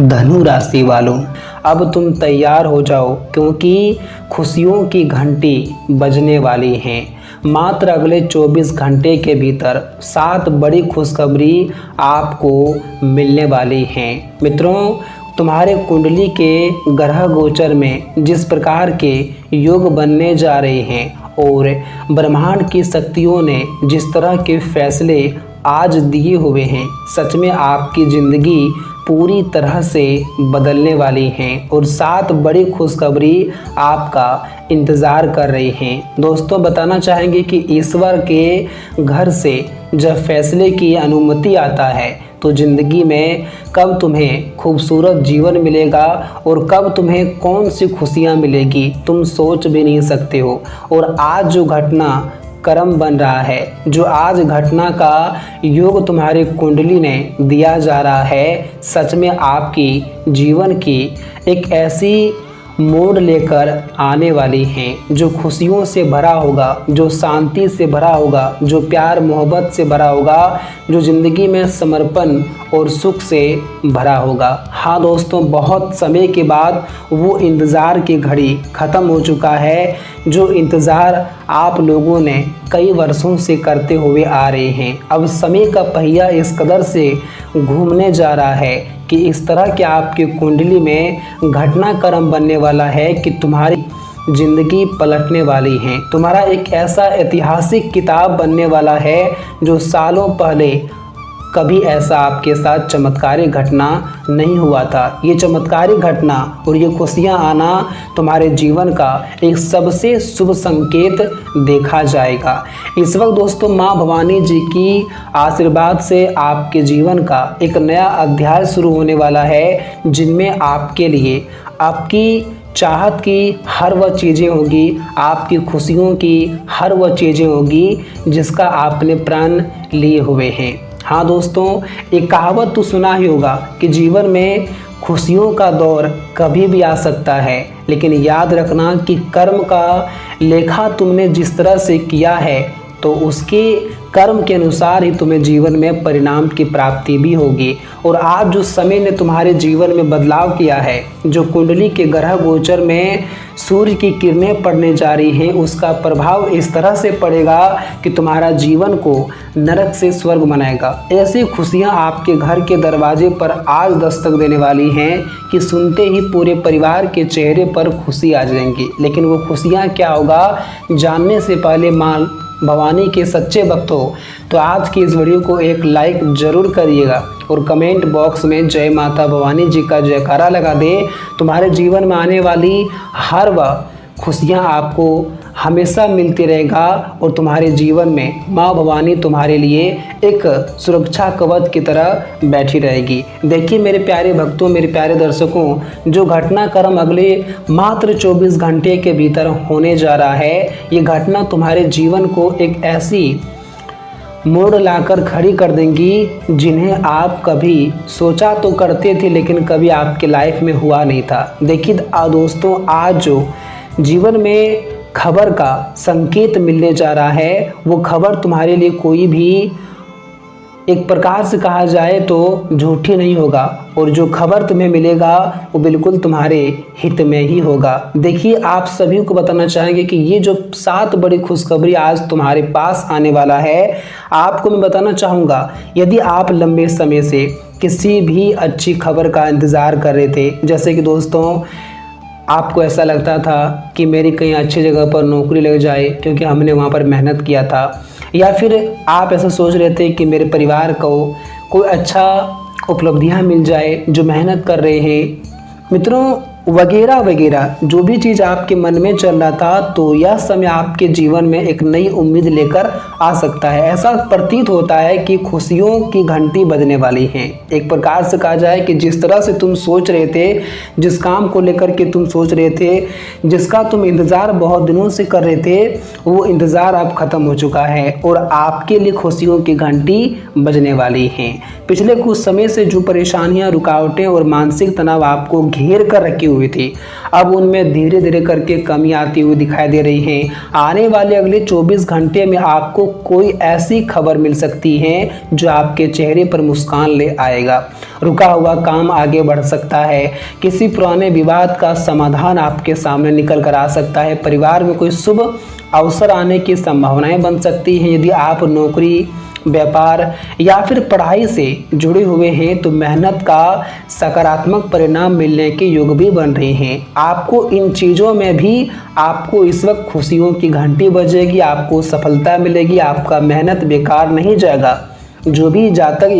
धनु राशि वालों, अब तुम तैयार हो जाओ क्योंकि खुशियों की घंटी बजने वाली है। मात्र अगले 24 घंटे के भीतर 7 बड़ी खुशखबरी आपको मिलने वाली हैं। मित्रों, तुम्हारे कुंडली के ग्रह गोचर में जिस प्रकार के योग बनने जा रहे हैं और ब्रह्मांड की शक्तियों ने जिस तरह के फैसले आज दिए हुए हैं, सच में आपकी ज़िंदगी पूरी तरह से बदलने वाली हैं और 7 बड़ी खुशखबरी आपका इंतज़ार कर रही हैं। दोस्तों, बताना चाहेंगे कि ईश्वर के घर से जब फैसले की अनुमति आता है तो ज़िंदगी में कब तुम्हें खूबसूरत जीवन मिलेगा और कब तुम्हें कौन सी खुशियाँ मिलेगी तुम सोच भी नहीं सकते हो। और आज जो घटना कर्म बन रहा है, जो आज घटना का योग तुम्हारी कुंडली ने दिया जा रहा है, सच में आपकी जीवन की एक ऐसी मोड़ लेकर आने वाली हैं जो खुशियों से भरा होगा, जो शांति से भरा होगा, जो प्यार मोहब्बत से भरा होगा, जो ज़िंदगी में समर्पण और सुख से भरा होगा। हाँ दोस्तों, बहुत समय के बाद वो इंतज़ार की घड़ी ख़त्म हो चुका है, जो इंतज़ार आप लोगों ने कई वर्षों से करते हुए आ रहे हैं। अब समय का पहिया इस कदर से घूमने जा रहा है कि इस तरह के आपकी कुंडली में घटनाक्रम बनने वाला है कि तुम्हारी ज़िंदगी पलटने वाली है। तुम्हारा एक ऐसा ऐतिहासिक किताब बनने वाला है जो सालों पहले कभी ऐसा आपके साथ चमत्कारी घटना नहीं हुआ था। ये चमत्कारी घटना और ये खुशियाँ आना तुम्हारे जीवन का एक सबसे शुभ संकेत देखा जाएगा। इस वक्त दोस्तों, माँ भवानी जी की आशीर्वाद से आपके जीवन का एक नया अध्याय शुरू होने वाला है, जिनमें आपके लिए आपकी चाहत की हर वह चीज़ें होगी, आपकी खुशियों की हर वह चीज़ें होगी जिसका आपने प्रण लिए हुए हैं। हाँ दोस्तों, एक कहावत तो सुना ही होगा कि जीवन में खुशियों का दौर कभी भी आ सकता है, लेकिन याद रखना कि कर्म का लेखा तुमने जिस तरह से किया है तो उसके कर्म के अनुसार ही तुम्हें जीवन में परिणाम की प्राप्ति भी होगी। और आज जो समय ने तुम्हारे जीवन में बदलाव किया है, जो कुंडली के ग्रह गोचर में सूर्य की किरणें पड़ने जा रही हैं, उसका प्रभाव इस तरह से पड़ेगा कि तुम्हारा जीवन को नरक से स्वर्ग बनाएगा। ऐसी खुशियां आपके घर के दरवाजे पर आज दस्तक देने वाली हैं कि सुनते ही पूरे परिवार के चेहरे पर खुशी आ जाएंगी। लेकिन वो खुशियां क्या होगा, जानने से पहले माँ भवानी के सच्चे भक्त हो तो आज की इस वीडियो को एक लाइक ज़रूर करिएगा और कमेंट बॉक्स में जय माता भवानी जी का जयकारा लगा दे। तुम्हारे जीवन में आने वाली हर वह खुशियाँ आपको हमेशा मिलती रहेगा और तुम्हारे जीवन में माँ भवानी तुम्हारे लिए एक सुरक्षा कवच की तरह बैठी रहेगी। देखिए मेरे प्यारे भक्तों, मेरे प्यारे दर्शकों, जो घटनाक्रम अगले मात्र 24 घंटे के भीतर होने जा रहा है, ये घटना तुम्हारे जीवन को एक ऐसी मोड़ लाकर खड़ी कर देंगी जिन्हें आप कभी सोचा तो करते थे लेकिन कभी आपके लाइफ में हुआ नहीं था। देखिए दोस्तों, आज जो जीवन में खबर का संकेत मिलने जा रहा है, वो खबर तुम्हारे लिए कोई भी एक प्रकार से कहा जाए तो झूठी नहीं होगा और जो खबर तुम्हें मिलेगा वो बिल्कुल तुम्हारे हित में ही होगा। देखिए, आप सभी को बताना चाहेंगे कि ये जो 7 बड़ी खुशखबरी आज तुम्हारे पास आने वाला है, आपको मैं बताना चाहूँगा, यदि आप लंबे समय से किसी भी अच्छी खबर का इंतज़ार कर रहे थे, जैसे कि दोस्तों आपको ऐसा लगता था कि मेरी कहीं अच्छी जगह पर नौकरी लग जाए क्योंकि हमने वहाँ पर मेहनत किया था, या फिर आप ऐसा सोच रहे थे कि मेरे परिवार को कोई अच्छा उपलब्धियाँ मिल जाए जो मेहनत कर रहे हैं, मित्रों वगैरह वगैरह जो भी चीज़ आपके मन में चल रहा था, तो यह समय आपके जीवन में एक नई उम्मीद लेकर आ सकता है। ऐसा प्रतीत होता है कि खुशियों की घंटी बजने वाली है। एक प्रकार से कहा जाए कि जिस तरह से तुम सोच रहे थे, जिस काम को लेकर के तुम सोच रहे थे, जिसका तुम इंतज़ार बहुत दिनों से कर रहे थे, वो इंतज़ार अब ख़त्म हो चुका है और आपके लिए खुशियों की घंटी बजने वाली है। पिछले कुछ समय से जो परेशानियां, रुकावटें और मानसिक तनाव आपको घेर कर रखी हुई थी, अब उनमें धीरे धीरे करके कमी आती हुई दिखाई दे रही है। आने वाले अगले 24 घंटे में आपको कोई ऐसी खबर मिल सकती है जो आपके चेहरे पर मुस्कान ले आएगा रुका हुआ काम आगे बढ़ सकता है, किसी पुराने विवाद का समाधान आपके सामने निकल कर आ सकता है, परिवार में कोई शुभ अवसर आने की संभावनाएं बन सकती हैं। यदि आप नौकरी, व्यापार या फिर पढ़ाई से जुड़े हुए हैं तो मेहनत का सकारात्मक परिणाम मिलने के योग भी बन रहे हैं। आपको इन चीज़ों में भी आपको इस वक्त खुशियों की घंटी बजेगी, आपको सफलता मिलेगी, आपका मेहनत बेकार नहीं जाएगा। जो भी जातक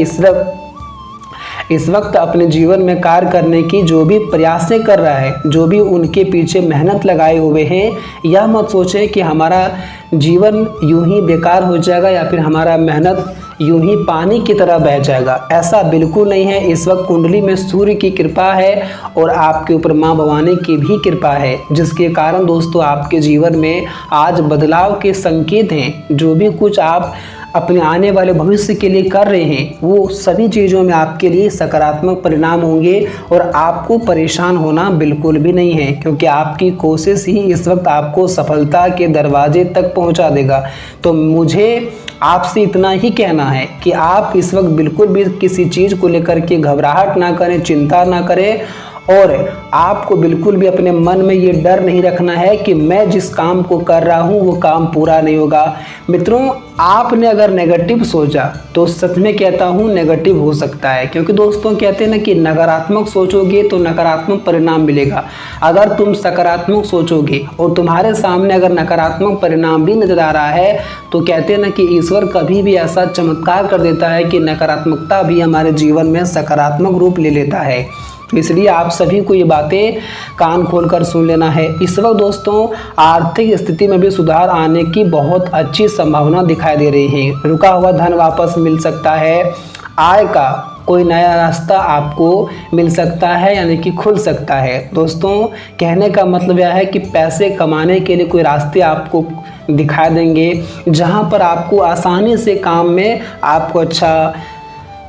इस वक्त अपने जीवन में कार्य करने की जो भी प्रयासें कर रहा है, जो भी उनके पीछे मेहनत लगाए हुए हैं, यह मत सोचें कि हमारा जीवन यूं ही बेकार हो जाएगा या फिर हमारा मेहनत यूं ही पानी की तरह बह जाएगा। ऐसा बिल्कुल नहीं है। इस वक्त कुंडली में सूर्य की कृपा है और आपके ऊपर माँ भवानी की भी कृपा है, जिसके कारण दोस्तों आपके जीवन में आज बदलाव के संकेत हैं। जो भी कुछ आप अपने आने वाले भविष्य के लिए कर रहे हैं वो सभी चीज़ों में आपके लिए सकारात्मक परिणाम होंगे और आपको परेशान होना बिल्कुल भी नहीं है, क्योंकि आपकी कोशिश ही इस वक्त आपको सफलता के दरवाजे तक पहुंचा देगा। तो मुझे आपसे इतना ही कहना है कि आप इस वक्त बिल्कुल भी किसी चीज़ को लेकर के घबराहट ना करें, चिंता ना करें, और आपको बिल्कुल भी अपने मन में ये डर नहीं रखना है कि मैं जिस काम को कर रहा हूँ वो काम पूरा नहीं होगा। मित्रों, आपने अगर नेगेटिव सोचा तो सच में कहता हूँ नेगेटिव हो सकता है, क्योंकि दोस्तों कहते हैं ना कि नकारात्मक सोचोगे तो नकारात्मक परिणाम मिलेगा। अगर तुम सकारात्मक सोचोगे और तुम्हारे सामने अगर नकारात्मक परिणाम भी नजर आ रहा है तो कहते हैं ना कि ईश्वर कभी भी ऐसा चमत्कार कर देता है कि नकारात्मकता भी हमारे जीवन में सकारात्मक रूप ले लेता है। इसलिए आप सभी को ये बातें कान खोलकर सुन लेना है। इस वक्त दोस्तों आर्थिक स्थिति में भी सुधार आने की बहुत अच्छी संभावना दिखाई दे रही है। रुका हुआ धन वापस मिल सकता है, आय का कोई नया रास्ता आपको मिल सकता है, यानी कि खुल सकता है। दोस्तों कहने का मतलब यह है कि पैसे कमाने के लिए कोई रास्ते आपको दिखा देंगे, जहां पर आपको आसानी से काम में आपको अच्छा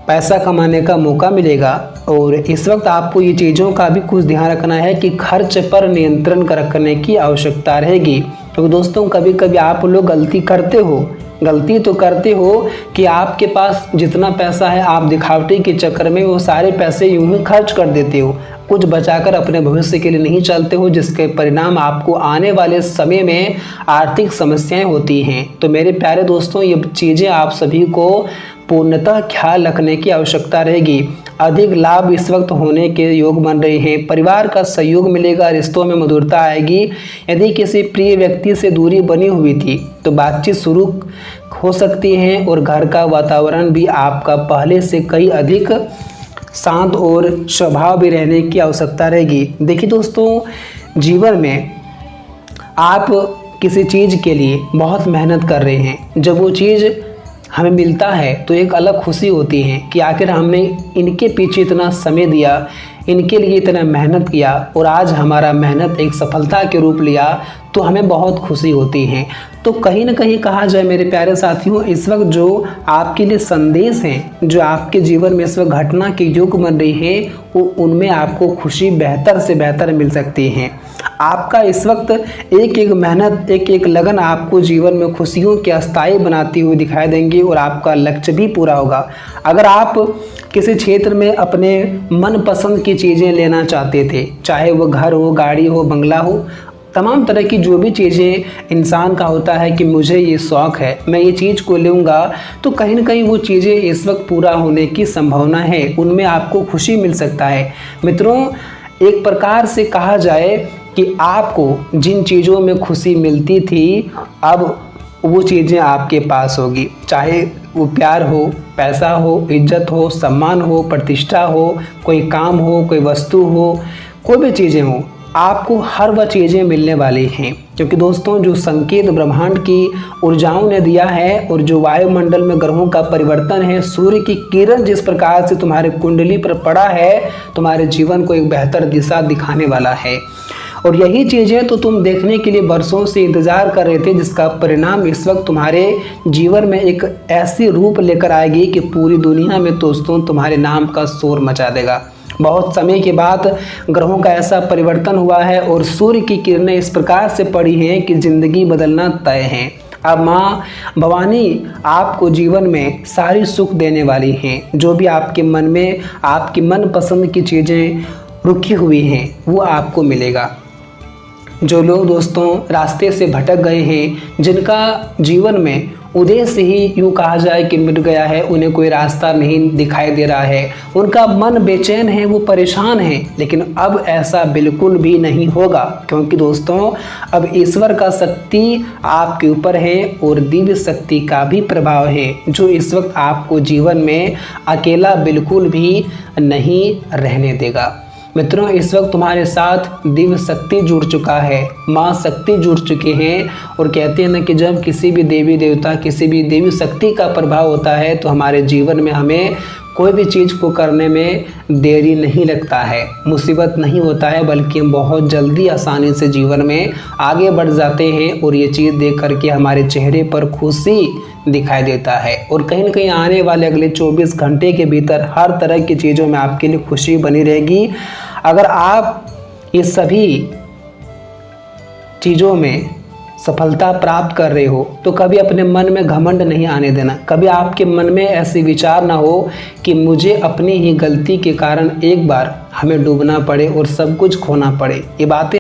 पैसा कमाने का मौका मिलेगा। और इस वक्त आपको ये चीज़ों का भी कुछ ध्यान रखना है कि खर्च पर नियंत्रण रखने की आवश्यकता रहेगी। तो दोस्तों कभी कभी आप लोग गलती तो करते हो कि आपके पास जितना पैसा है आप दिखावटी के चक्कर में वो सारे पैसे यूं ही खर्च कर देते हो, कुछ बचाकर अपने भविष्य के लिए नहीं चलते हो, जिसके परिणाम आपको आने वाले समय में आर्थिक समस्याएं होती हैं। तो मेरे प्यारे दोस्तों ये चीज़ें आप सभी को पूर्णतः ख्याल रखने की आवश्यकता रहेगी। अधिक लाभ इस वक्त होने के योग बन रहे हैं, परिवार का सहयोग मिलेगा, रिश्तों में मधुरता आएगी। यदि किसी प्रिय व्यक्ति से दूरी बनी हुई थी तो बातचीत शुरू हो सकती है और घर का वातावरण भी आपका पहले से कई अधिक शांत और स्वभाव भी रहने की आवश्यकता रहेगी। देखिए दोस्तों जीवन में आप किसी चीज़ के लिए बहुत मेहनत कर रहे हैं, जब वो चीज़ हमें मिलता है तो एक अलग खुशी होती है कि आखिर हमने इनके पीछे इतना समय दिया, इनके लिए इतना मेहनत किया और आज हमारा मेहनत एक सफलता के रूप लिया तो हमें बहुत खुशी होती है। तो कहीं ना कहीं कहा जाए मेरे प्यारे साथियों, इस वक्त जो आपके लिए संदेश हैं, जो आपके जीवन में इस वक्त घटना के योग बन रही है, वो उनमें आपको खुशी बेहतर से बेहतर मिल सकती है। आपका इस वक्त एक एक मेहनत, एक एक लगन आपको जीवन में खुशियों के अस्थायी बनाती हुई दिखाई देंगी और आपका लक्ष्य भी पूरा होगा। अगर आप किसी क्षेत्र में अपने मनपसंद की चीज़ें लेना चाहते थे, चाहे वो घर हो, गाड़ी हो, बंगला हो, तमाम तरह की जो भी चीज़ें इंसान का होता है कि मुझे ये शौक़ है, मैं ये चीज़ को लूँगा, तो कहीं ना कहीं वो चीज़ें इस वक्त पूरा होने की संभावना है, उनमें आपको खुशी मिल सकता है। मित्रों एक प्रकार से कहा जाए कि आपको जिन चीज़ों में खुशी मिलती थी अब वो चीज़ें आपके पास होगी, चाहे वो प्यार हो, पैसा हो, इज्जत हो, सम्मान हो, प्रतिष्ठा हो, कोई काम हो, कोई वस्तु हो, कोई भी चीज़ें हो, आपको हर वह चीज़ें मिलने वाली हैं। क्योंकि दोस्तों जो संकेत ब्रह्मांड की ऊर्जाओं ने दिया है और जो वायुमंडल में ग्रहों का परिवर्तन है, सूर्य की किरण जिस प्रकार से तुम्हारे कुंडली पर पड़ा है, तुम्हारे जीवन को एक बेहतर दिशा दिखाने वाला है। और यही चीज़ें तो तुम देखने के लिए वर्षों से इंतज़ार कर रहे थे, जिसका परिणाम इस वक्त तुम्हारे जीवन में एक ऐसी रूप लेकर आएगी कि पूरी दुनिया में दोस्तों तुम्हारे नाम का शोर मचा देगा। बहुत समय के बाद ग्रहों का ऐसा परिवर्तन हुआ है और सूर्य की किरणें इस प्रकार से पड़ी हैं कि ज़िंदगी बदलना तय है। अब माँ भवानी आपको जीवन में सारी सुख देने वाली हैं। जो भी आपके मन में आपकी मनपसंद की चीज़ें रुकी हुई हैं वो आपको मिलेगा। जो लोग दोस्तों रास्ते से भटक गए हैं, जिनका जीवन में उदय से ही यूँ कहा जाए कि मिट गया है, उन्हें कोई रास्ता नहीं दिखाई दे रहा है, उनका मन बेचैन है, वो परेशान है, लेकिन अब ऐसा बिल्कुल भी नहीं होगा, क्योंकि दोस्तों अब ईश्वर का शक्ति आपके ऊपर है और दिव्य शक्ति का भी प्रभाव है, जो इस वक्त आपको जीवन में अकेला बिल्कुल भी नहीं रहने देगा। मित्रों, इस वक्त तुम्हारे साथ दिव्य शक्ति जुड़ चुका है, माँ शक्ति जुड़ चुके हैं। और कहते हैं ना कि जब किसी भी देवी देवता, किसी भी देवी शक्ति का प्रभाव होता है तो हमारे जीवन में हमें कोई भी चीज़ को करने में देरी नहीं लगता है, मुसीबत नहीं होता है, बल्कि हम बहुत जल्दी आसानी से जीवन में आगे बढ़ जाते हैं। और ये चीज़ देख करके हमारे चेहरे पर खुशी दिखाई देता है। और कहीं ना कहीं आने वाले अगले 24 घंटे के भीतर हर तरह की चीज़ों में आपके लिए खुशी बनी रहेगी। अगर आप ये सभी चीज़ों में सफलता प्राप्त कर रहे हो तो कभी अपने मन में घमंड नहीं आने देना। कभी आपके मन में ऐसे विचार ना हो कि मुझे अपनी ही गलती के कारण एक बार हमें डूबना पड़े और सब कुछ खोना पड़े। ये बातें